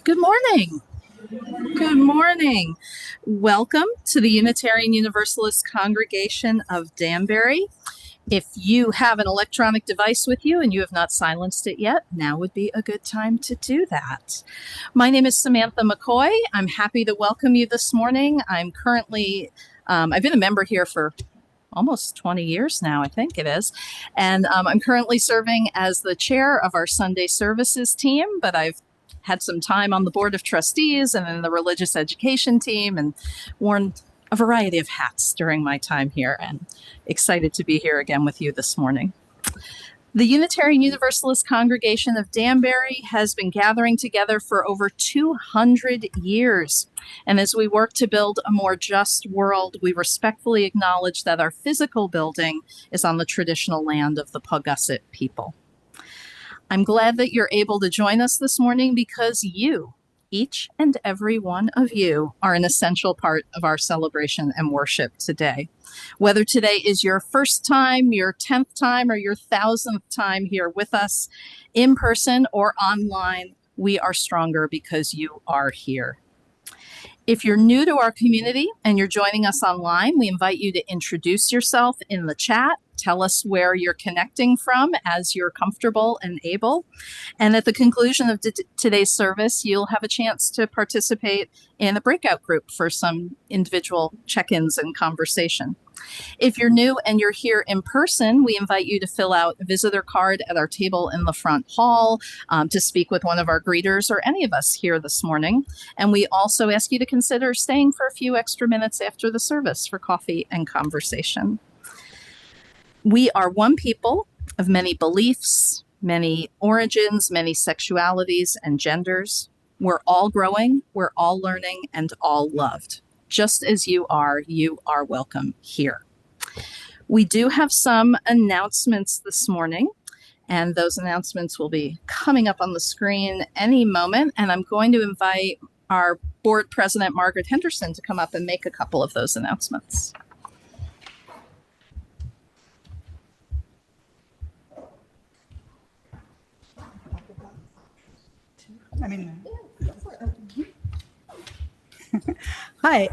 Good morning. Good morning. Welcome to the Unitarian Universalist Congregation of Danbury. If you have an electronic device with you and you have not silenced it yet, now would be a good time to do that. My name is Samantha McCoy. I'm happy to welcome you this morning. I'm currently, I've been a member here for almost 20 years now, I think it is. And I'm currently serving as the chair of our Sunday services team, but I've had some time on the board of trustees and in the religious education team and worn a variety of hats during my time here, and excited to be here again with you this morning. The Unitarian Universalist Congregation of Danbury has been gathering together for over 200 years. And as we work to build a more just world, we respectfully acknowledge that our physical building is on the traditional land of the Paugussett people. I'm glad that you're able to join us this morning because you, each and every one of you, are an essential part of our celebration and worship today. Whether today is your first time, your 10th time, or your 1000th time here with us in person or online, we are stronger because you are here. If you're new to our community and you're joining us online, we invite you to introduce yourself in the chat. Tell us where you're connecting from as you're comfortable and able. And at the conclusion of today's service, you'll have a chance to participate in a breakout group for some individual check-ins and conversation. If you're new and you're here in person, we invite you to fill out a visitor card at our table in the front hall to speak with one of our greeters or any of us here this morning. And we also ask you to consider staying for a few extra minutes after the service for coffee and conversation. We are one people of many beliefs, many origins, many sexualities and genders. We're all growing, we're all learning, and all loved. Just as you are welcome here. We do have some announcements this morning, and those announcements will be coming up on the screen any moment. And I'm going to invite our board president, Margaret Henderson, to come up and make a couple of those announcements. Hi.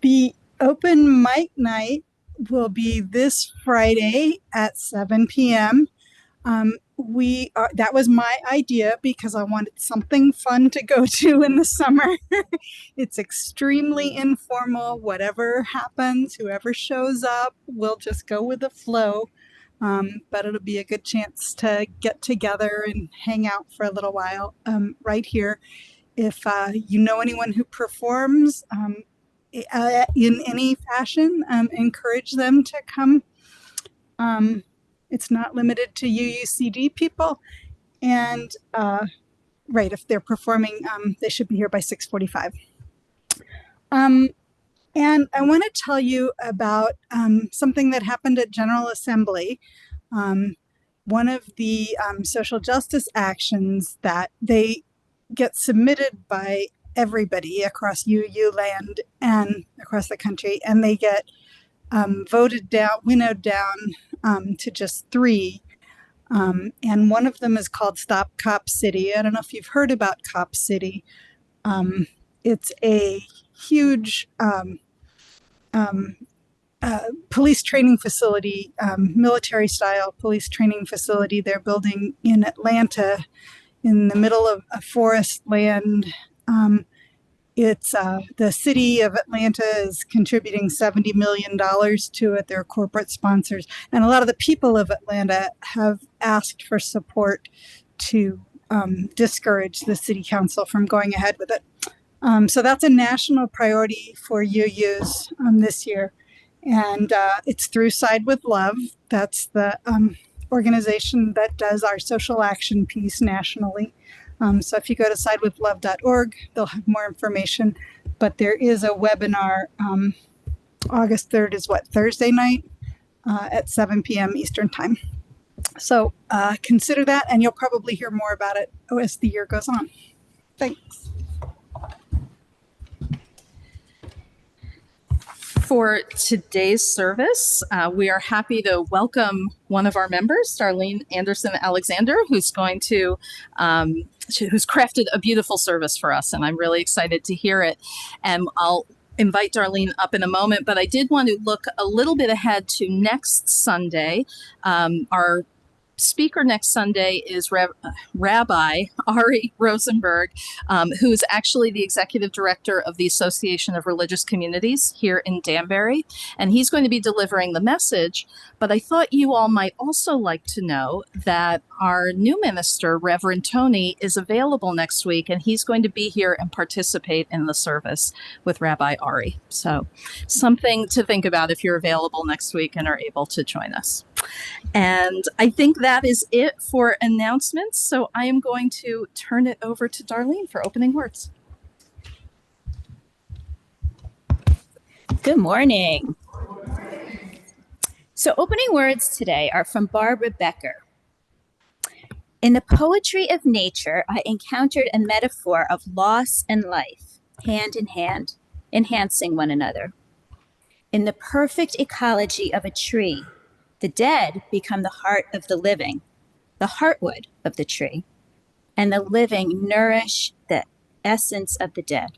The open mic night will be this Friday at 7 p.m. That was my idea because I wanted something fun to go to in the summer. It's extremely informal. Whatever happens, whoever shows up, we'll just go with the flow. But it'll be a good chance to get together and hang out for a little while right here. If you know anyone who performs in any fashion, encourage them to come. It's not limited to UUCD people. And right, if they're performing, they should be here by 6:45. And I want to tell you about something that happened at General Assembly. One of the social justice actions that they get submitted by everybody across UU land and across the country, and they get voted down, winnowed down to just 3. And one of them is called Stop Cop City. I don't know if you've heard about Cop City. It's a huge police training facility, military style police training facility they're building in Atlanta in the middle of a forest land. It's the city of Atlanta is contributing $70 million to it. They're corporate sponsors. And a lot of the people of Atlanta have asked for support to discourage the city council from going ahead with it. So that's a national priority for UUs this year. And it's through Side with Love. That's the organization that does our social action piece nationally. So if you go to sidewithlove.org, they'll have more information. But there is a webinar. August 3rd is Thursday night at 7 p.m. Eastern Time. So consider that, and you'll probably hear more about it as the year goes on. Thanks. For today's service, we are happy to welcome one of our members, Darlene Anderson Alexander, who's going to who's crafted a beautiful service for us, and I'm really excited to hear it. And I'll invite Darlene up in a moment, but I did want to look a little bit ahead to next Sunday. Our speaker next Sunday is Rabbi Ari Rosenberg, who is actually the executive director of the Association of Religious Communities here in Danbury. And he's going to be delivering the message. But I thought you all might also like to know that our new minister, Reverend Tony, is available next week, and he's going to be here and participate in the service with Rabbi Ari. So something to think about if you're available next week and are able to join us. And I think that is it for announcements. So I am going to turn it over to Darlene for opening words. Good morning. So opening words today are from Barbara Becker. In the poetry of nature, I encountered a metaphor of loss and life, hand in hand, enhancing one another. In the perfect ecology of a tree, the dead become the heart of the living, the heartwood of the tree, and the living nourish the essence of the dead.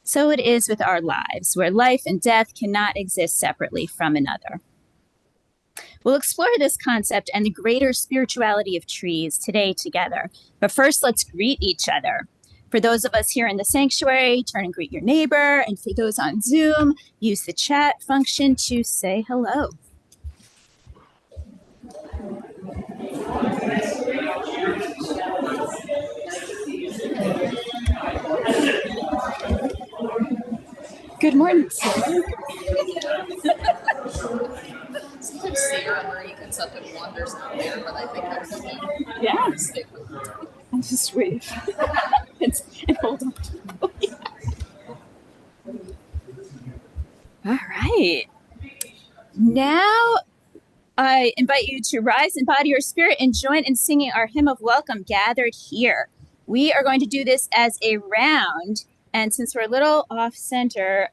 So it is with our lives, where life and death cannot exist separately from another. We'll explore this concept and the greater spirituality of trees today together. But first, let's greet each other. For those of us here in the sanctuary, turn and greet your neighbor. And for those on Zoom, use the chat function to say hello. Good morning, Sarah. Sometimes Sarah Marie gets up and wanders out there, but I think I'm Yeah. stick with it. I'll just wave and hold on. Oh, yeah. All right. Now I invite you to rise in body or spirit and join in singing our hymn of welcome, Gathered Here. We are going to do this as a round. And since we're a little off center,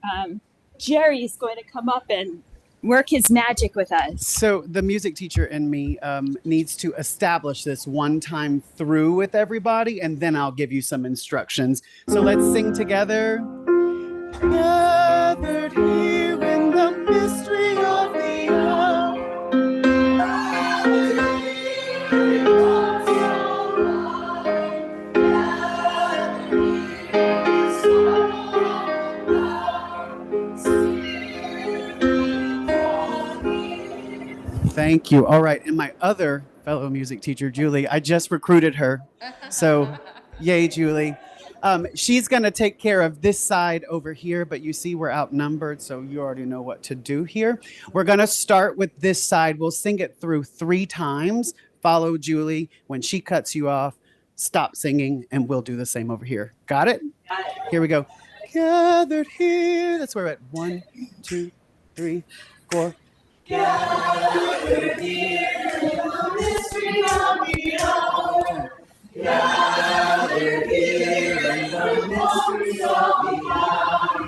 Jerry's going to come up and work his magic with us. So the music teacher in me needs to establish this one time through with everybody, and then I'll give you some instructions. So let's sing together. Gathered here in the mystery of the hour. Thank you. All right. And my other fellow music teacher, Julie, I just recruited her. So yay, Julie. She's going to take care of this side over here, but you see we're outnumbered, so you already know what to do here. We're going to start with this side. We'll sing it through 3 times. Follow Julie. When she cuts you off, stop singing, and we'll do the same over here. Got it? Got it. Here we go. Gathered here. That's where we're at. 1, 2, 3, 4. Gathered here in the mystery of the hour. Gathered here in the mystery of the hour.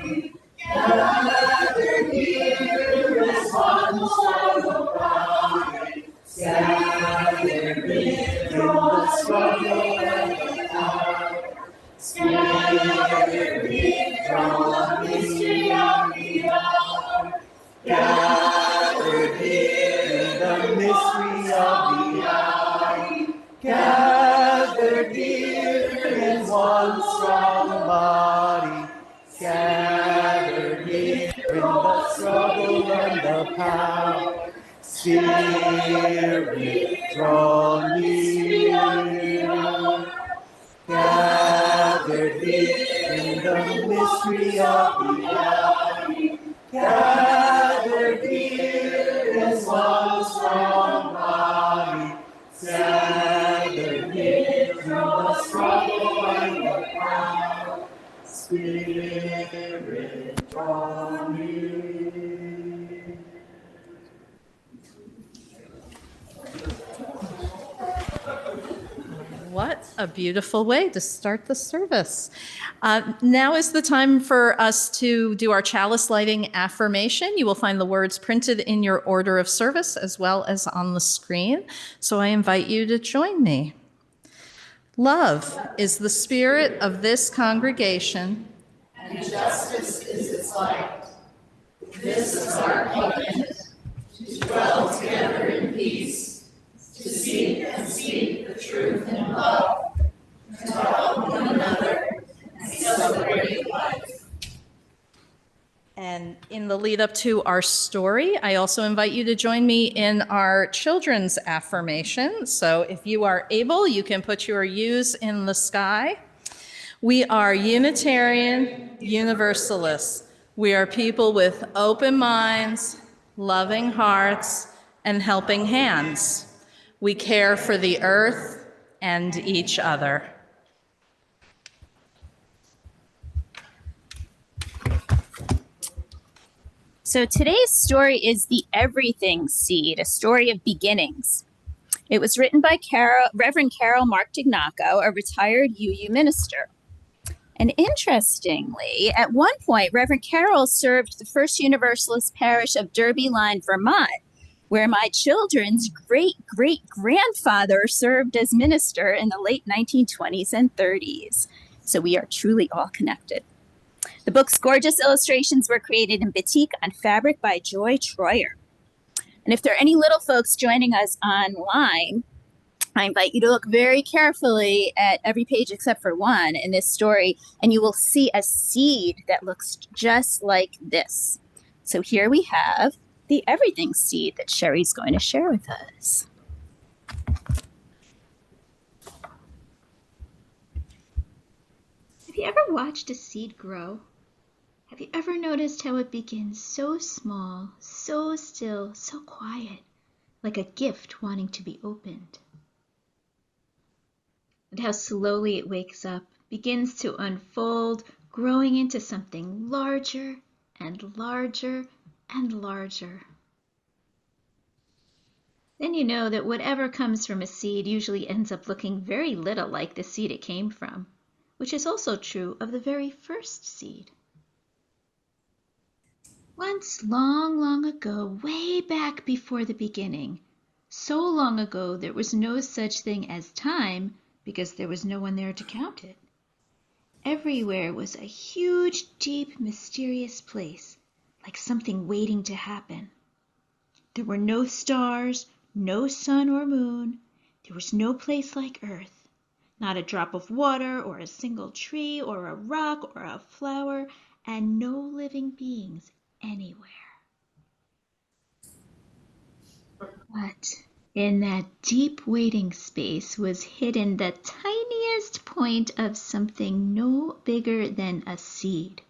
Gathered here as one shall go by. struggle and the power. Spirit, withdraw, mystery of the hour. Gathered here in the mystery of the hour. Gathered here in one strong body. Gathered here in the struggle and the power. Spirit, draw near. Gathered here in the mystery of the hour. Gathered here in one strong body. Gathered here in the struggle and the power. Spirit, draw near. What a beautiful way to start the service. Now is the time for us to do our chalice lighting affirmation. You will find the words printed in your order of service as well as on the screen. So I invite you to join me. Love is the spirit of this congregation, and justice is its light. This is our covenant, to dwell together in peace, to seek and speak the truth in love, to help one another and celebrate life. And in the lead up to our story, I also invite you to join me in our children's affirmation. So if you are able, you can put your U's in the sky. We are Unitarian Universalists. We are people with open minds, loving hearts, and helping hands. We care for the earth and each other. So today's story is The Everything Seed, a story of beginnings. It was written by Reverend Carol Martignaco, a retired UU minister. And interestingly, at one point, Reverend Carol served the First Universalist parish of Derby Line, Vermont, where my children's great-great-grandfather served as minister in the late 1920s and 30s. So we are truly all connected. The book's gorgeous illustrations were created in batik on fabric by Joy Troyer. And if there are any little folks joining us online, I invite you to look very carefully at every page except for one in this story, and you will see a seed that looks just like this. So here we have the everything seed that Sherry's going to share with us. Have you ever watched a seed grow? Have you ever noticed how it begins so small, so still, so quiet, like a gift wanting to be opened? And how slowly it wakes up, begins to unfold, growing into something larger and larger and larger. Then you know that whatever comes from a seed usually ends up looking very little like the seed it came from, which is also true of the very first seed. Once, long, long ago, way back before the beginning, so long ago there was no such thing as time because there was no one there to count it. Everywhere was a huge, deep, mysterious place, like something waiting to happen. There were no stars, no sun or moon. There was no place like Earth, not a drop of water or a single tree or a rock or a flower, and no living beings anywhere. But in that deep waiting space was hidden the tiniest point of something no bigger than a seed.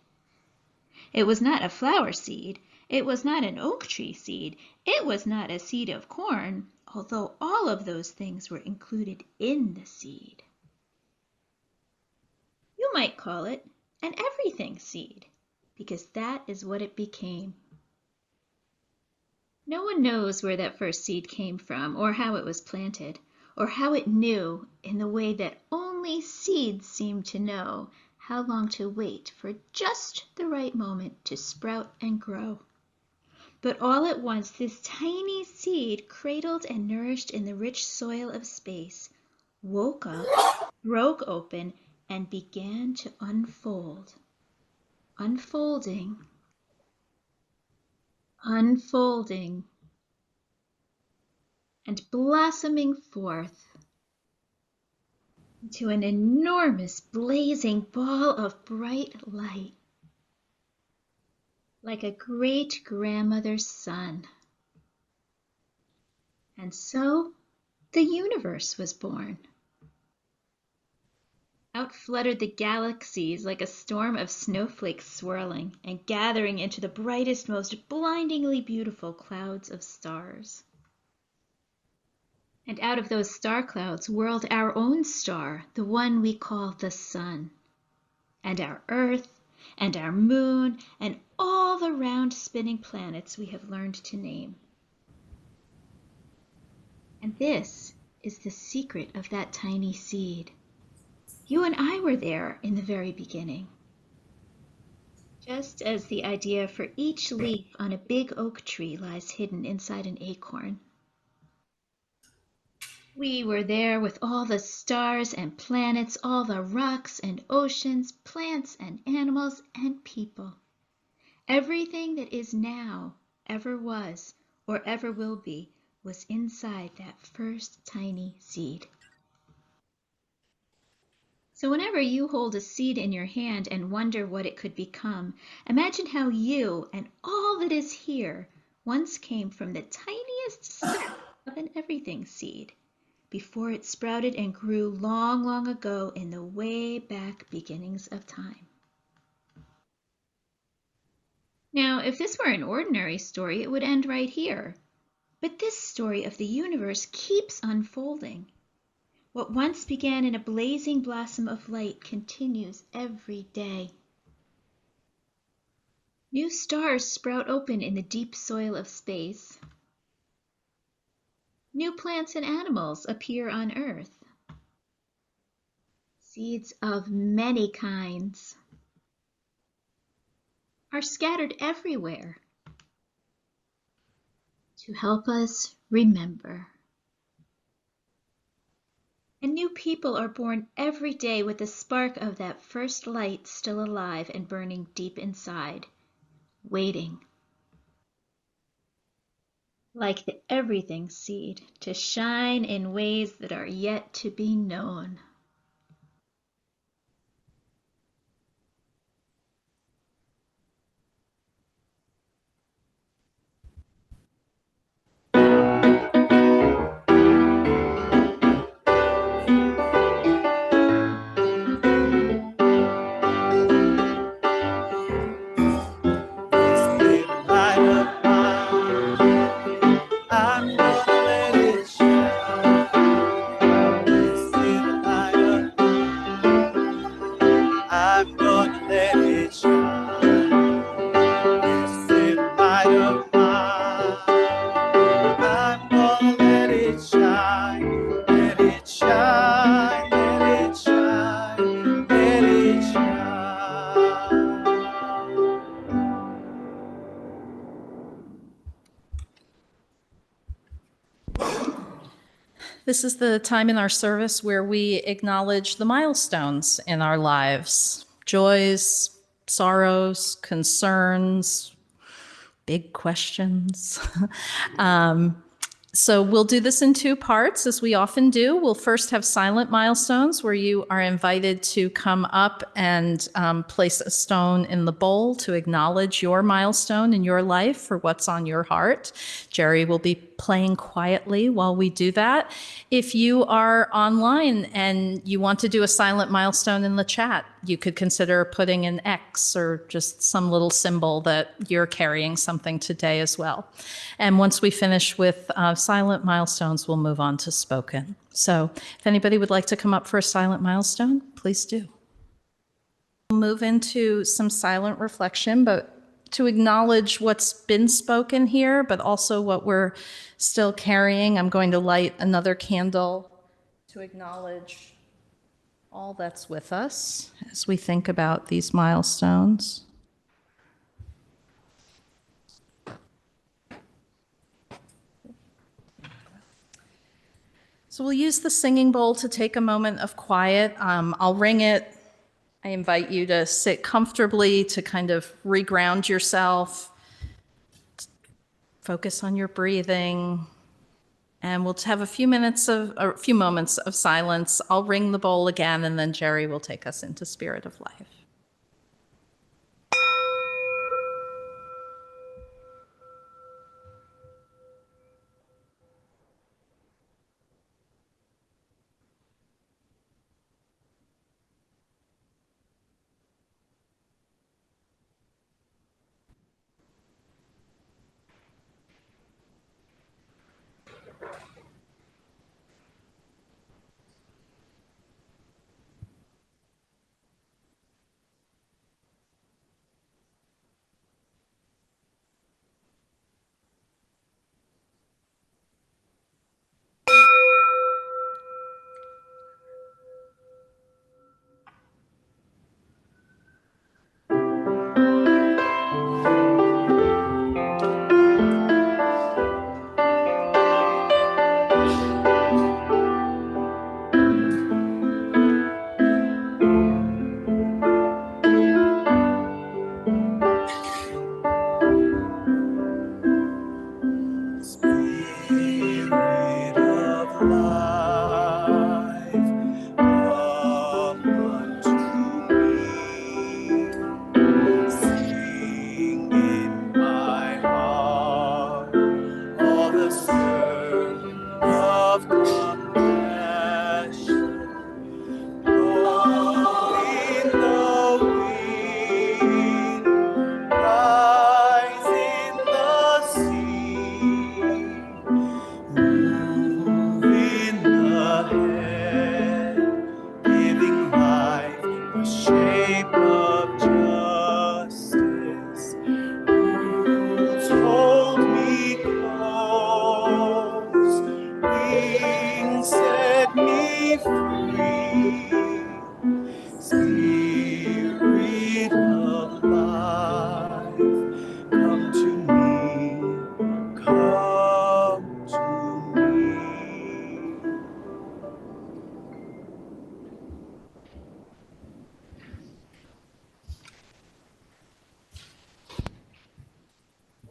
It was not a flower seed. It was not an oak tree seed. It was not a seed of corn, although all of those things were included in the seed. You might call it an everything seed, because that is what it became. No one knows where that first seed came from, or how it was planted, or how it knew, in the way that only seeds seem to know, how long to wait for just the right moment to sprout and grow. But all at once, this tiny seed, cradled and nourished in the rich soil of space, woke up, broke open, and began to unfold. Unfolding, unfolding, and blossoming forth into an enormous blazing ball of bright light, like a great-grandmother's sun. And so the universe was born. Out fluttered the galaxies like a storm of snowflakes swirling and gathering into the brightest, most blindingly beautiful clouds of stars. And out of those star clouds whirled our own star, the one we call the sun, and our Earth, and our moon, and all the round spinning planets we have learned to name. And this is the secret of that tiny seed. You and I were there in the very beginning. Just as the idea for each leaf on a big oak tree lies hidden inside an acorn. We were there with all the stars and planets, all the rocks and oceans, plants and animals and people. Everything that is now, ever was, or ever will be, was inside that first tiny seed. So whenever you hold a seed in your hand and wonder what it could become, imagine how you and all that is here once came from the tiniest speck of an everything seed, before it sprouted and grew long, long ago in the way back beginnings of time. Now, if this were an ordinary story, it would end right here. But this story of the universe keeps unfolding. What once began in a blazing blossom of light continues every day. New stars sprout open in the deep soil of space. New plants and animals appear on Earth. Seeds of many kinds are scattered everywhere to help us remember. And new people are born every day with the spark of that first light still alive and burning deep inside, waiting, like the everything seed, to shine in ways that are yet to be known. This is the time in our service where we acknowledge the milestones in our lives, joys, sorrows, concerns, big questions. So we'll do this in two parts, as we often do. We'll first have silent milestones where you are invited to come up and place a stone in the bowl to acknowledge your milestone in your life for what's on your heart. Jerry will be playing quietly while we do that. If you are online and you want to do a silent milestone in the chat, you could consider putting an X or just some little symbol that you're carrying something today as well. And once we finish with silent milestones, we'll move on to spoken. So if anybody would like to come up for a silent milestone, please do. We'll move into some silent reflection, but to acknowledge what's been spoken here, but also what we're still carrying, I'm going to light another candle to acknowledge all that's with us as we think about these milestones. So we'll use the singing bowl to take a moment of quiet. I'll ring it. I invite you to sit comfortably, to kind of reground yourself, focus on your breathing, and we'll have a few moments of silence. I'll ring the bowl again, and then Jerry will take us into Spirit of Life.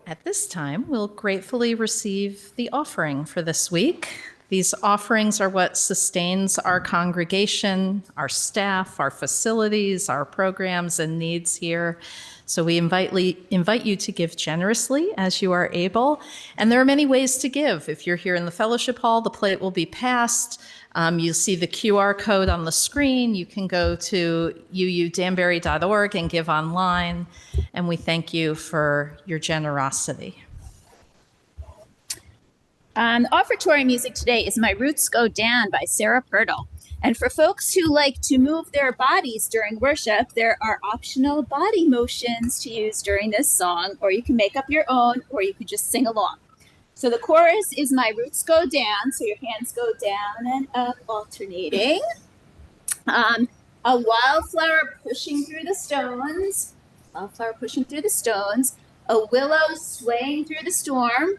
At this time, we'll gratefully receive the offering for this week. These offerings are what sustains our congregation, our staff, our facilities, our programs and needs here. So we invite you to give generously as you are able. And there are many ways to give. If you're here in the fellowship hall, the plate will be passed. You'll see the QR code on the screen. You can go to uudanbury.org and give online. And we thank you for your generosity. The offertory music today is My Roots Go Down by Sarah Purtle. And for folks who like to move their bodies during worship, there are optional body motions to use during this song, or you can make up your own, or you could just sing along. So the chorus is My Roots Go Down, so your hands go down and up, alternating. A wildflower pushing through the stones, a willow swaying through the storm,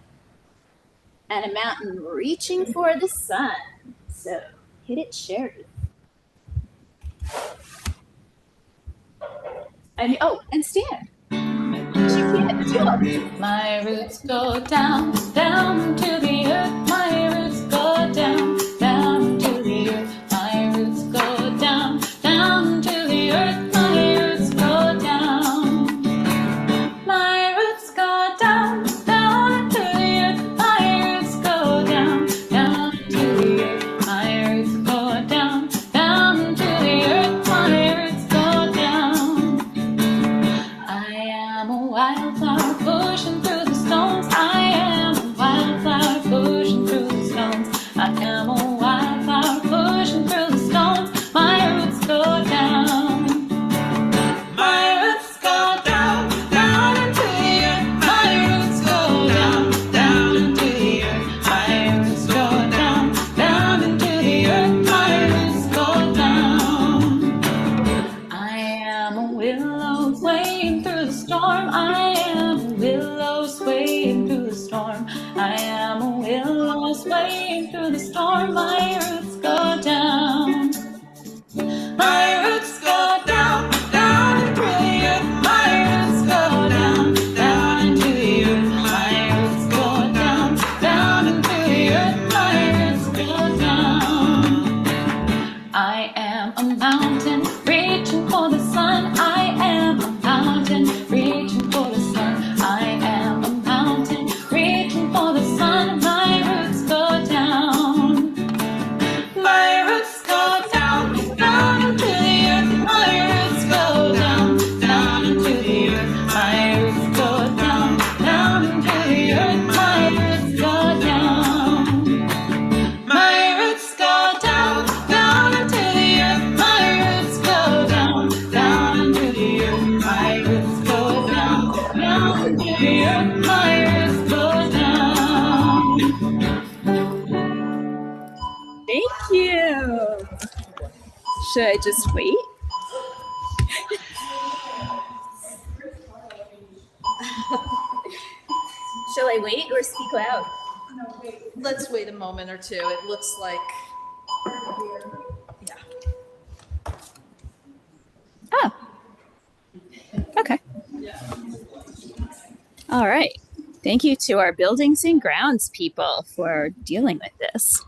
and a mountain reaching for the sun. So hit it, Sherry. And stand. She can't do. My roots go down, down to the earth. My roots go down, down to the earth. My roots go down, down to the earth. My roots go down. My roots go down, down to the earth. My roots go down, down to the earth. My roots go down, down to the earth. My roots go down. I am a wildflower pushing through the stones. I am a wildflower I am a willow swaying through the storm. My roots go down. My roots go down, down into the earth. My roots go down, down into the earth. My roots go down, down into the earth. My roots go down. I am a mountain reaching for the sun. I am a mountain reaching for the sun. I am a mountain reaching for the sun. My roots go down. My roots go down, down into the earth. My roots go down, down into the earth. My roots go down, down into the earth. My roots go down. My roots go down, down into the earth. My roots go down, down into the earth. My roots go down, down into the earth. My roots go down. Thank you. Should I just wait? Shall I wait or speak loud? Let's wait a moment or two. It looks like, yeah. Oh. Okay. All right. Thank you to our buildings and grounds people for dealing with this.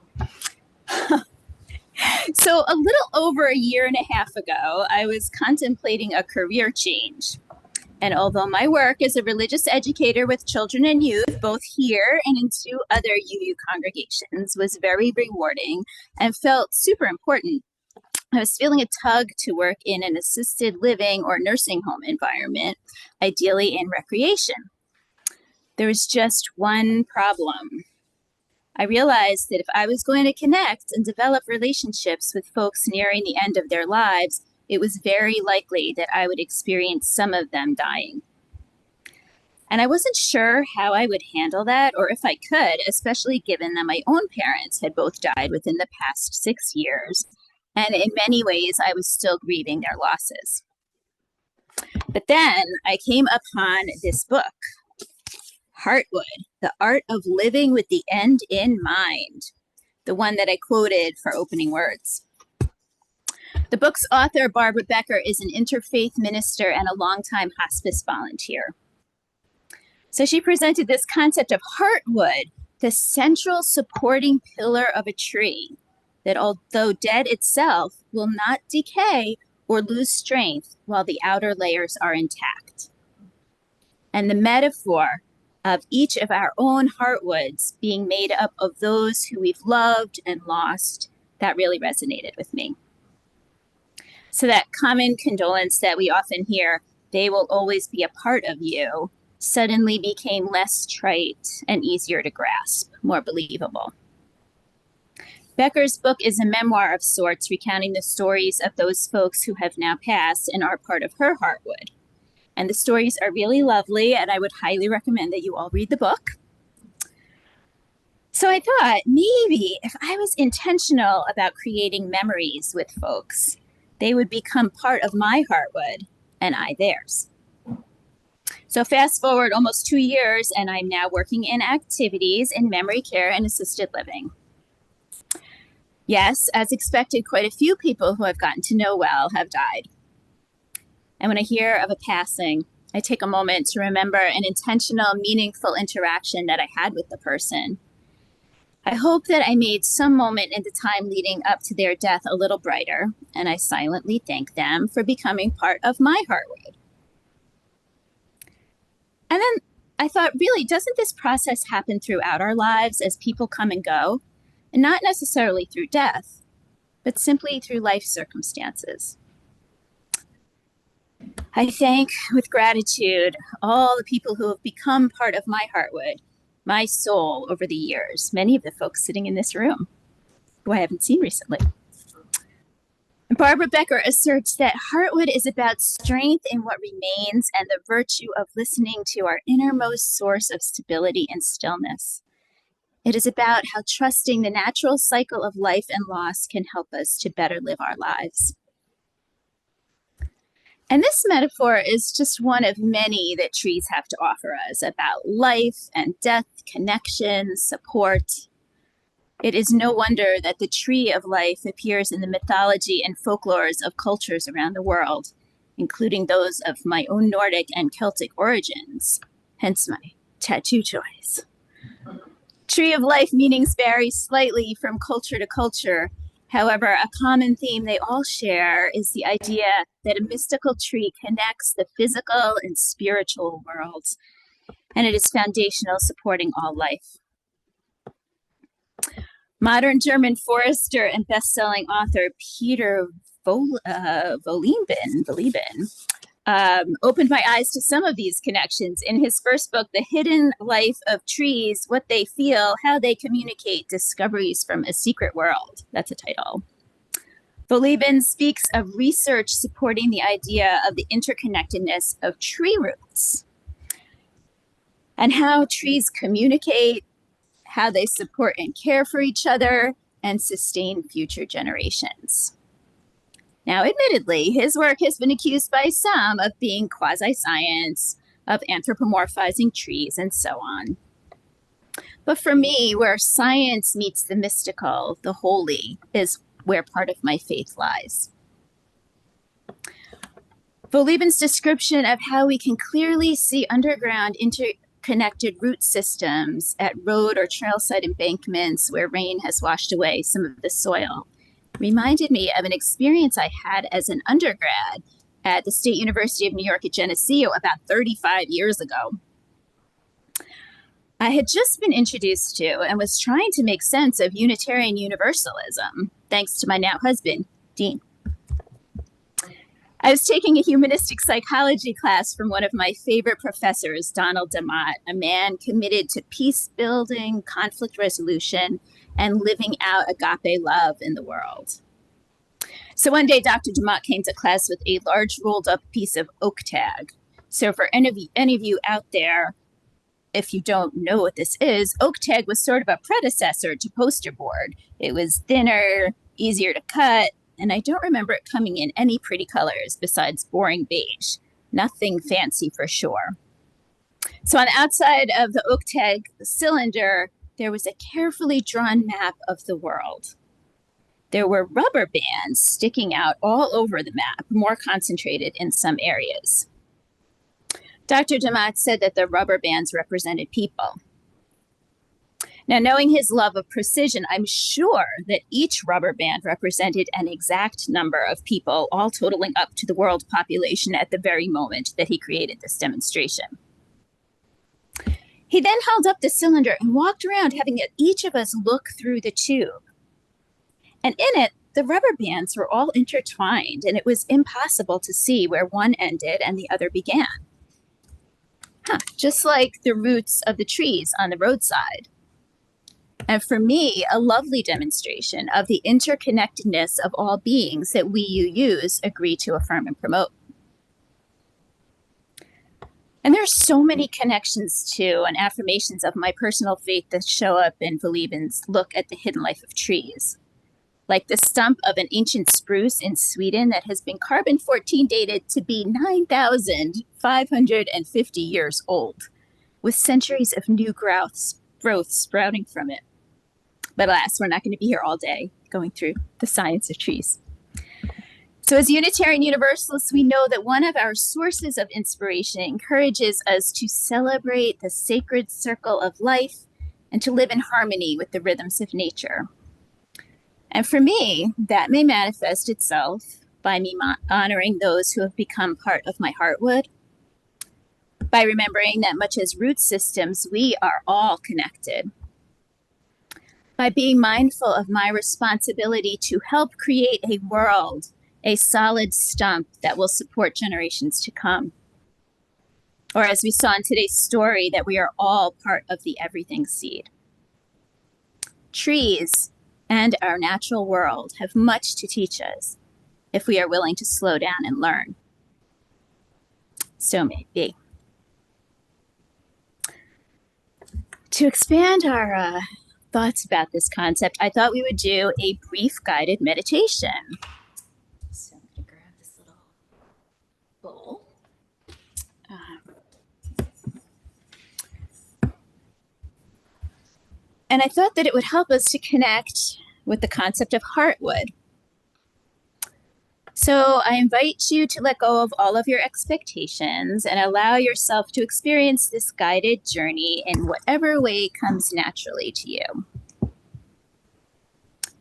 So a little over a year and a half ago, I was contemplating a career change. And although my work as a religious educator with children and youth, both here and in 2 other UU congregations, was very rewarding and felt super important, I was feeling a tug to work in an assisted living or nursing home environment, ideally in recreation. There was just one problem. I realized that if I was going to connect and develop relationships with folks nearing the end of their lives, it was very likely that I would experience some of them dying. And I wasn't sure how I would handle that or if I could, especially given that my own parents had both died within the past 6 years. And in many ways, I was still grieving their losses. But then I came upon this book, Heartwood, The Art of Living with the End in Mind, the one that I quoted for opening words. The book's author, Barbara Becker, is an interfaith minister and a longtime hospice volunteer. So she presented this concept of heartwood, the central supporting pillar of a tree, that although dead itself, will not decay or lose strength while the outer layers are intact. And the metaphor of each of our own heartwoods being made up of those who we've loved and lost, that really resonated with me. So that common condolence that we often hear, they will always be a part of you, suddenly became less trite and easier to grasp, more believable. Becker's book is a memoir of sorts, recounting the stories of those folks who have now passed and are part of her heartwood. And the stories are really lovely, and I would highly recommend that you all read the book. So I thought maybe if I was intentional about creating memories with folks, they would become part of my heartwood and I theirs. So fast forward almost 2 years, and I'm now working in activities in memory care and assisted living. Yes, as expected, quite a few people who I've gotten to know well have died. And when I hear of a passing, I take a moment to remember an intentional, meaningful interaction that I had with the person. I hope that I made some moment in the time leading up to their death a little brighter, and I silently thank them for becoming part of my heartwood. And then I thought, really, doesn't this process happen throughout our lives as people come and go? And not necessarily through death, but simply through life circumstances. I thank with gratitude all the people who have become part of my heartwood, my soul over the years, many of the folks sitting in this room who I haven't seen recently. And Barbara Becker asserts that heartwood is about strength in what remains and the virtue of listening to our innermost source of stability and stillness. It is about how trusting the natural cycle of life and loss can help us to better live our lives. And this metaphor is just one of many that trees have to offer us about life and death, connection, support. It is no wonder that the tree of life appears in the mythology and folklores of cultures around the world, including those of my own Nordic and Celtic origins, hence my tattoo choice. Tree of life meanings vary slightly from culture to culture. However, a common theme they all share is the idea that a mystical tree connects the physical and spiritual worlds, and it is foundational, supporting all life. Modern German forester and best-selling author Peter Wohlleben opened my eyes to some of these connections in his first book, The Hidden Life of Trees, What They Feel, How They Communicate, Discoveries from a Secret World. That's a title. Wohlleben speaks of research supporting the idea of the interconnectedness of tree roots and how trees communicate, how they support and care for each other, and sustain future generations. Now, admittedly, his work has been accused by some of being quasi-science, of anthropomorphizing trees, and so on. But for me, where science meets the mystical, the holy, is where part of my faith lies. Wohlleben description of how we can clearly see underground interconnected root systems at road or trailside embankments where rain has washed away some of the soil reminded me of an experience I had as an undergrad at the State University of New York at Geneseo about 35 years ago. I had just been introduced to and was trying to make sense of Unitarian Universalism, thanks to my now husband, Dean. I was taking a humanistic psychology class from one of my favorite professors, Donald DeMott, a man committed to peace building, conflict resolution, and living out agape love in the world. So one day, Dr. DeMott came to class with a large rolled up piece of oak tag. So for any of you out there, if you don't know what this is, oak tag was sort of a predecessor to poster board. It was thinner, easier to cut, and I don't remember it coming in any pretty colors besides boring beige. Nothing fancy for sure. So on the outside of the oak tag cylinder, there was a carefully drawn map of the world. There were rubber bands sticking out all over the map, more concentrated in some areas. Dr. DeMott said that the rubber bands represented people. Now, knowing his love of precision, I'm sure that each rubber band represented an exact number of people, all totaling up to the world population at the very moment that he created this demonstration. He then held up the cylinder and walked around, having each of us look through the tube. And in it, the rubber bands were all intertwined, and it was impossible to see where one ended and the other began. Just like the roots of the trees on the roadside. And for me, a lovely demonstration of the interconnectedness of all beings that we use agree to affirm and promote. And there are so many connections to and affirmations of my personal faith that show up in Wohlleben look at the hidden life of trees. Like the stump of an ancient spruce in Sweden that has been carbon-14 dated to be 9,550 years old, with centuries of new growth sprouting from it. But alas, we're not going to be here all day going through the science of trees. So as Unitarian Universalists, we know that one of our sources of inspiration encourages us to celebrate the sacred circle of life and to live in harmony with the rhythms of nature. And for me, that may manifest itself by me honoring those who have become part of my heartwood, by remembering that much as root systems, we are all connected, by being mindful of my responsibility to help create a world, a solid stump that will support generations to come. Or as we saw in today's story, that we are all part of the everything seed. Trees and our natural world have much to teach us if we are willing to slow down and learn. So may it be. To expand our thoughts about this concept, I thought we would do a brief guided meditation. So I'm going to grab this little And I thought that it would help us to connect with the concept of heartwood. So I invite you to let go of all of your expectations and allow yourself to experience this guided journey in whatever way comes naturally to you.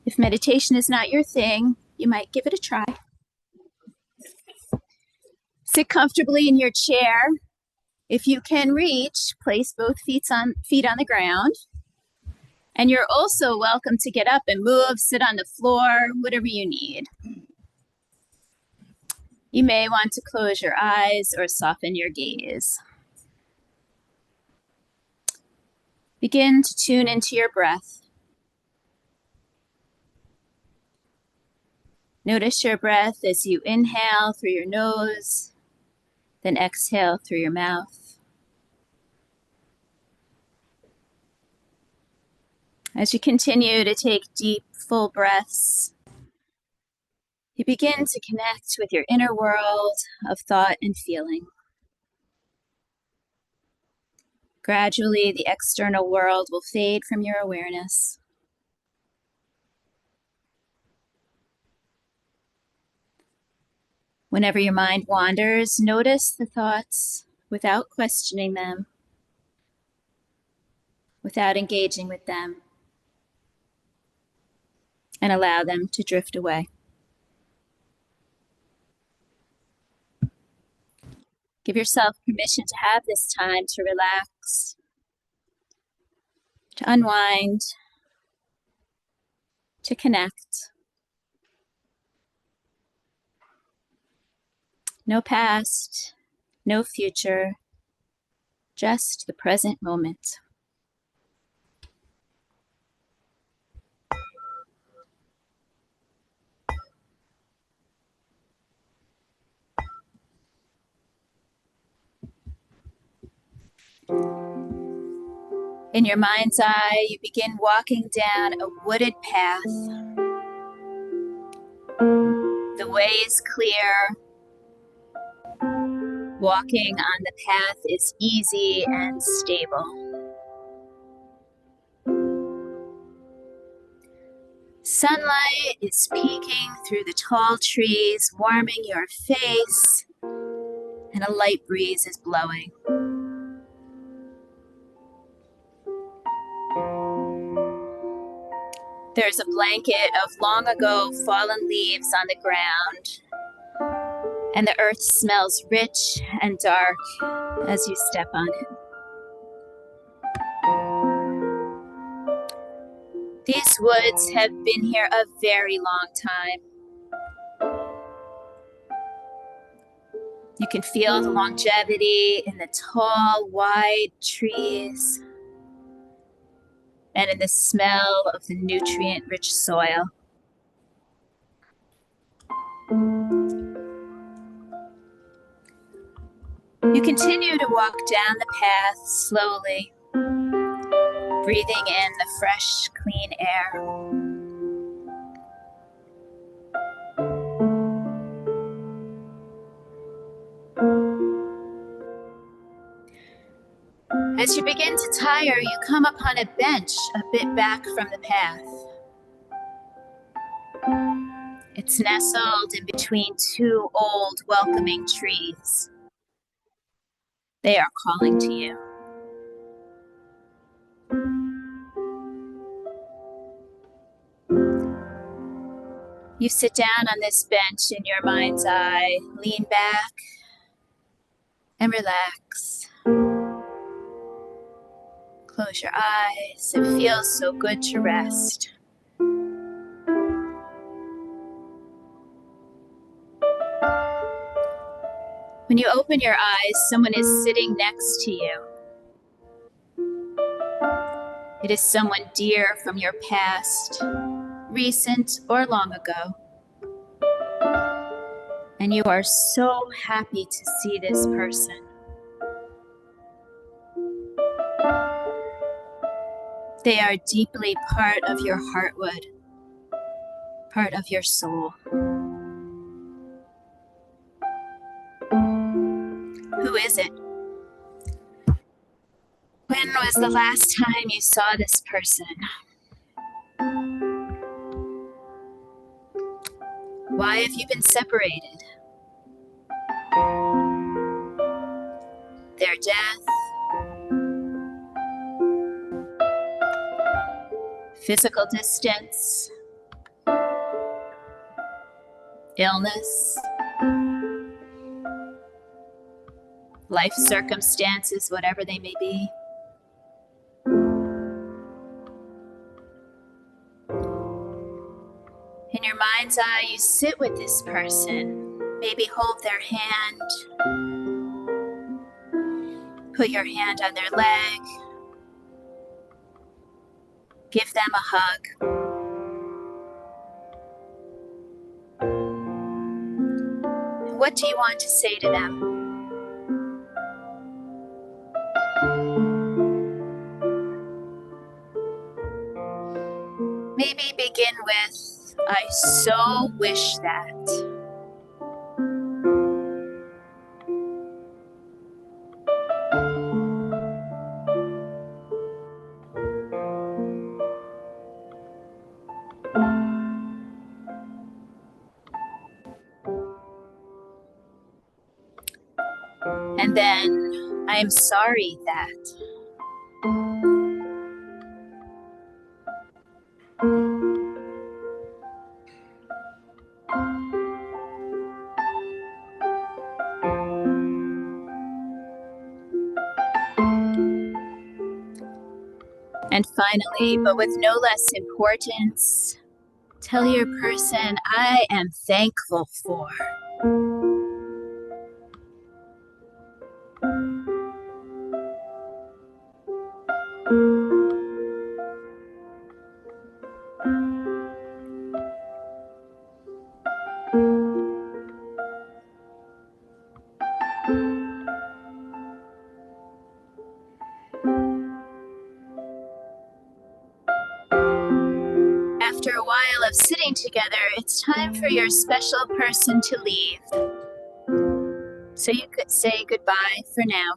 If meditation is not your thing, you might give it a try. Sit comfortably in your chair. If you can reach, place both feet on the ground. And you're also welcome to get up and move, sit on the floor, whatever you need. You may want to close your eyes or soften your gaze. Begin to tune into your breath. Notice your breath as you inhale through your nose, then exhale through your mouth. As you continue to take deep, full breaths, you begin to connect with your inner world of thought and feeling. Gradually, the external world will fade from your awareness. Whenever your mind wanders, notice the thoughts without questioning them, without engaging with them, and allow them to drift away. Give yourself permission to have this time to relax, to unwind, to connect. No past, no future, just the present moment. In your mind's eye, you begin walking down a wooded path. The way is clear. Walking on the path is easy and stable. Sunlight is peeking through the tall trees, warming your face, and a light breeze is blowing. There's a blanket of long ago fallen leaves on the ground, and the earth smells rich and dark as you step on it. These woods have been here a very long time. You can feel the longevity in the tall, wide trees and in the smell of the nutrient-rich soil. You continue to walk down the path slowly, breathing in the fresh, clean air. As you begin to tire, you come upon a bench a bit back from the path. It's nestled in between two old, welcoming trees. They are calling to you. You sit down on this bench in your mind's eye, lean back, and relax. Close your eyes. It feels so good to rest. When you open your eyes, someone is sitting next to you. It is someone dear from your past, recent or long ago. And you are so happy to see this person. They are deeply part of your heartwood, part of your soul. Who is it? When was the last time you saw this person? Why have you been separated? Their death, physical distance, illness, life circumstances, whatever they may be. In your mind's eye, you sit with this person, maybe hold their hand, put your hand on their leg, give them a hug. What do you want to say to them? Maybe begin with, I so wish that. And then, I am sorry that. And finally, but with no less importance, tell your person, I am thankful for. After a while of sitting together, it's time for your special person to leave. So you could say goodbye for now.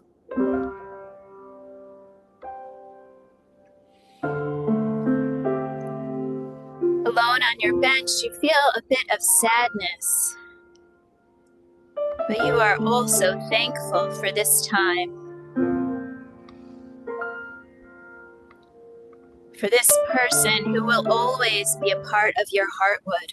Alone on your bench, you feel a bit of sadness. But you are also thankful for this time. For this person who will always be a part of your heartwood.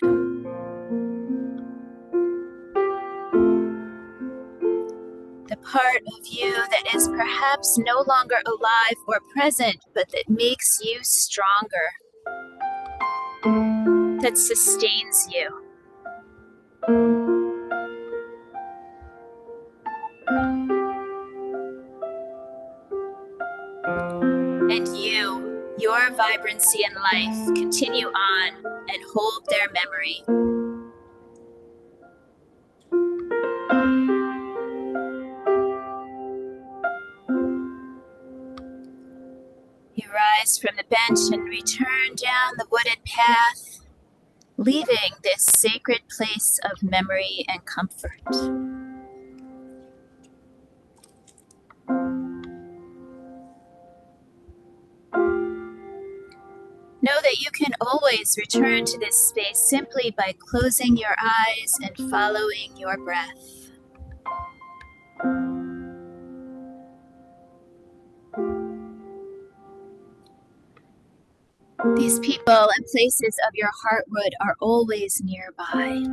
The part of you that is perhaps no longer alive or present, but that makes you stronger, that sustains you. And your vibrancy in life, continue on and hold their memory. You rise from the bench and return down the wooded path, leaving this sacred place of memory and comfort. Know that you can always return to this space simply by closing your eyes and following your breath. These people and places of your heartwood are always nearby.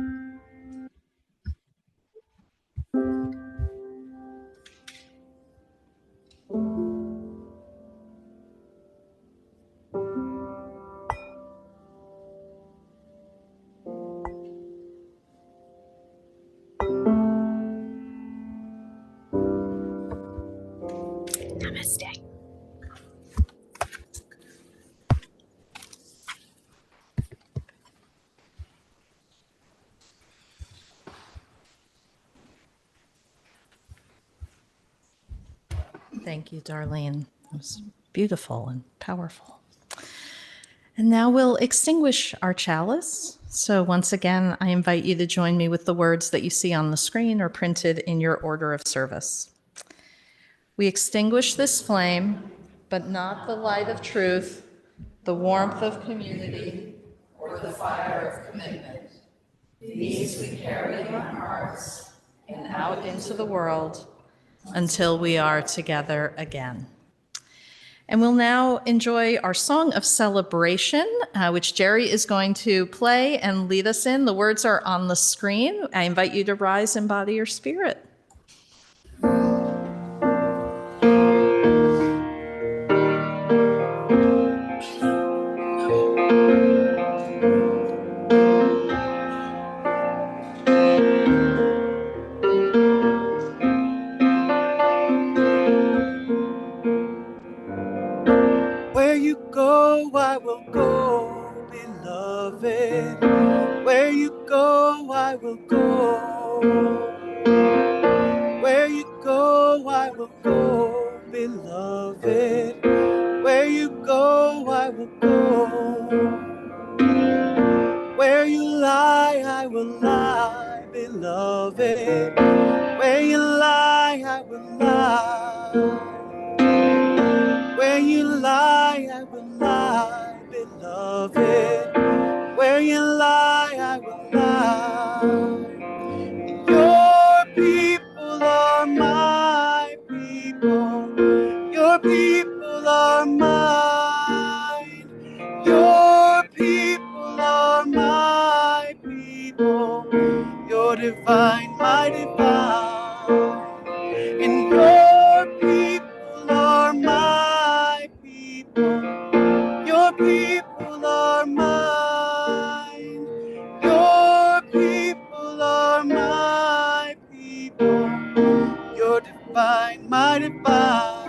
Namaste. Thank you, Darlene. It was beautiful and powerful. And now we'll extinguish our chalice. So once again, I invite you to join me with the words that you see on the screen or printed in your order of service. We extinguish this flame but not the light of truth, the warmth of community, or the fire of commitment. These we carry in our hearts and out into the world until we are together again. And we'll now enjoy our song of celebration, which Jerry is going to play and lead us in. The words are on the screen. I invite you to rise and embody your spirit. Where you go, I will go, beloved. Where you go, I will go. Where you go, I will go, beloved. Where you go, I will go. Where you lie, I will lie, beloved. Where you lie, I will lie. Where you lie, I will lie, beloved. Where you lie, I will lie. Your people are my people. Your people are mine. Your people are my people. You're divine, my divine. And your people are my people. Your people are mine. Your people are my people. You're divine, my divine.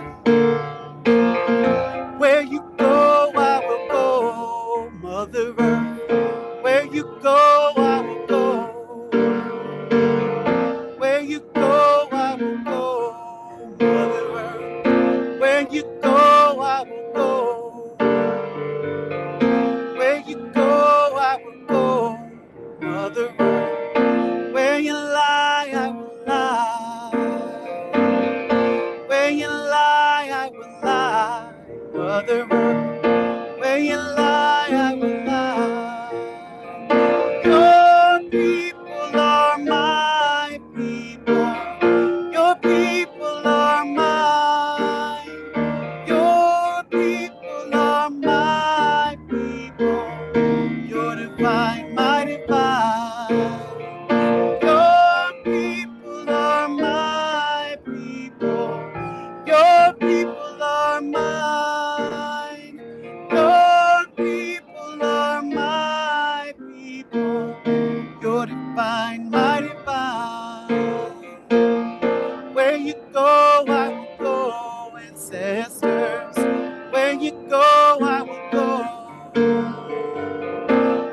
Where you go, I will go, Mother Earth. Where you go, I will go. Where you go, I will go, Mother Earth. Where you go, I will go. Where you go, I will go, Mother Earth. Where you lie, I will lie. Where you lie, I will lie, Mother Earth. Where you lie, I will lie. Your people are my people. Your people are mine. Your people are my people. You're divine, my divine. Your people are my people. Your people are mine. Your people are my people. You're divine, my divine. Where you go, I will go, ancestors. Where you go, I will go.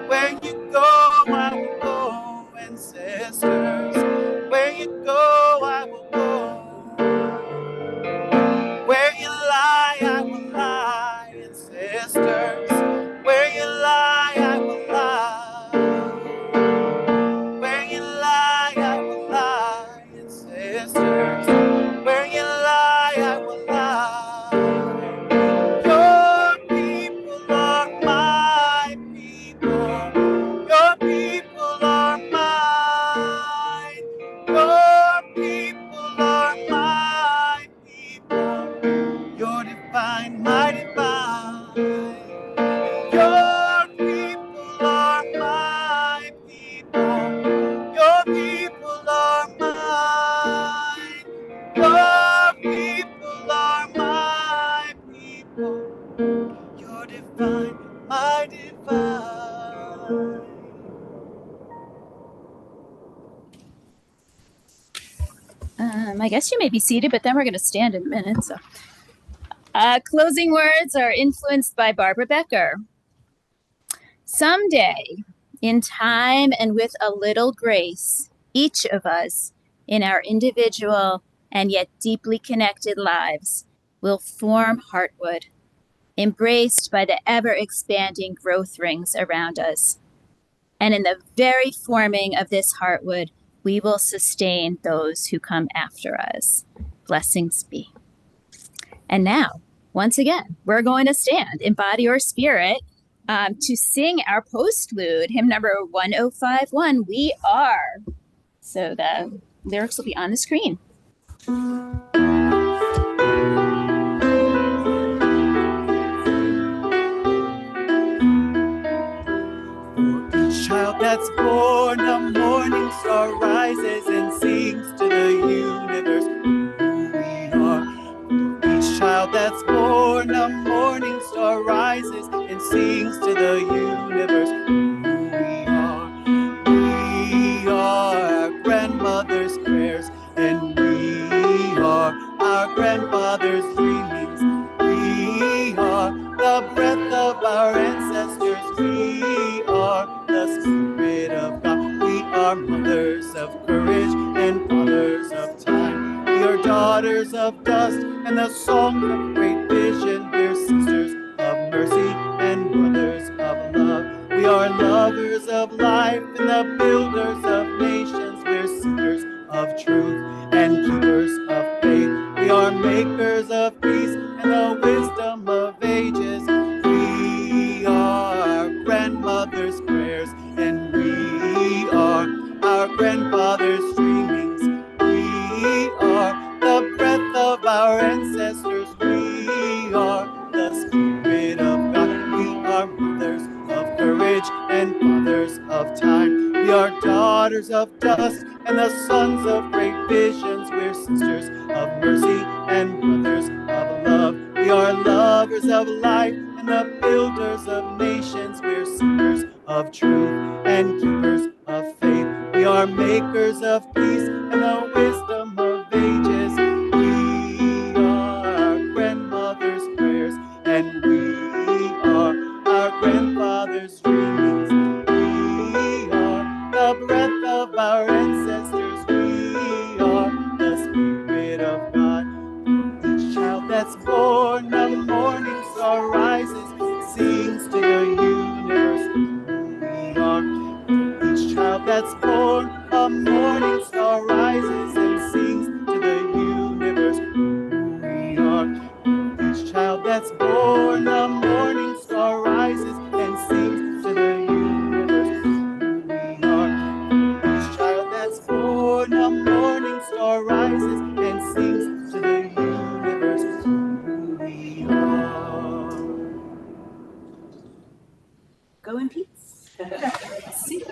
Where you go, I will go, ancestors. Where you go, I will go. Where you lie, I will lie, ancestors. Where you lie, I will lie. Where you lie, I will lie, ancestors. Where you lie, I will lie. Your people are my people. Your people are mine. Your people are my people. You're divine, my divine. Your people are my people. Your people are mine. Your people are my people. You're divine, my divine. I guess you may be seated, but then we're going to stand in a minute. So, closing words are influenced by Barbara Becker. Someday, in time and with a little grace, each of us, in our individual and yet deeply connected lives, will form Heartwood, embraced by the ever-expanding growth rings around us. And in the very forming of this Heartwood, we will sustain those who come after us. Blessings be. And now, Once again, we're going to stand in body or spirit to sing our postlude, hymn number 1051, We Are. So the lyrics will be on the screen. Each child that's born, a morning star rises and sings to the universe who we are. Each child that's born, a morning star rises and sings to the universe who we are. We are our grandmother's prayers, and we are our grandfather's dreamings. We are the breath of our ancestors. We are the Spirit of God. We are mothers of courage and fathers of time. We are daughters of dust and the song of great vision. We're sisters of mercy and brothers of love. We are lovers of life and the builders of nations. We're seekers of truth and keepers of faith. We are makers of peace and the wisdom of ages. We are our grandmother's prayers, and we are our grandfather's dreamings. We are the breath of our ancestors. We are the Spirit of God. We are mothers of courage and fathers of time. We are daughters of dust and the sons of great visions. We're sisters of mercy and brothers of love. We are lovers of life and the builders of nations. We're seekers of truth and keepers of faith. We are makers of peace and the wisdom of ages. We are our grandmother's prayers, and we are our grandfather's dreamings. We are the breath of our ancestors. We are the Spirit of God. Each child that's born, a morning star rises, sings to the universe who we are. Each child that's born, a morning star rises and sings to the universe who we are. Each child that's born, a morning star rises and sings to the universe who we are. Each child that's born, a morning star rises and sings to the universe who we are. Go in peace. See?